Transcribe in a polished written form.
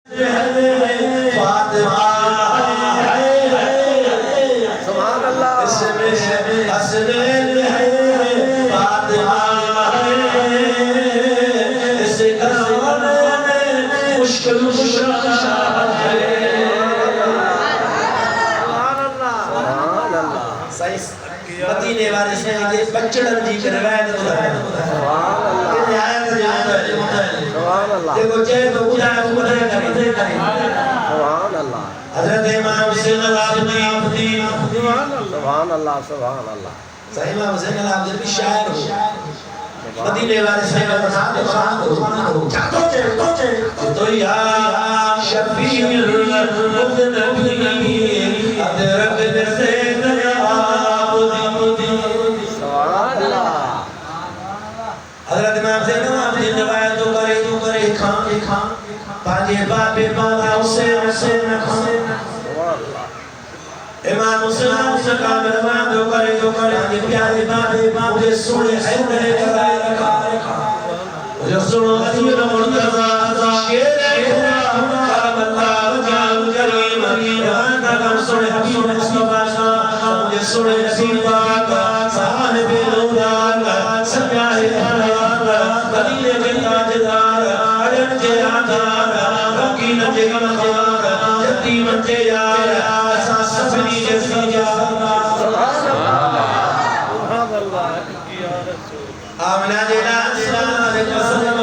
سبحان اللہ مدینے والے سے بچڑن جی کے روایت ہے دیکھو چاہے تو بجھائے تو بدھے کریں حضرت امام حسین العابدین سبحان اللہ سبحان اللہ صحیح امام حسین العابدین بھی شاعر ہو مدینے والے سے تو یا شفیع المذنبین ادرک سید العابدین حضرت امام حسین العابدین روایت تو کرے کھان پاجے بابے بالا حسین امام حسین سرکار روایت تو کرے پاجے پیارے بابے مجھے سنے حیدر رکھا مجھے سنو حضور مرتضی شیر کرم اللہ وجہ کریم روایت سنے حبیب مصطفیٰ مجھے سنے نبی پاک صاحب نوران سیاہ انوار قدیر کے تاجدار عجب کے آدار رقین کے غمخار یتیم کے یار اساس سفری جیسی جار آمنہ جنان سلام علیکم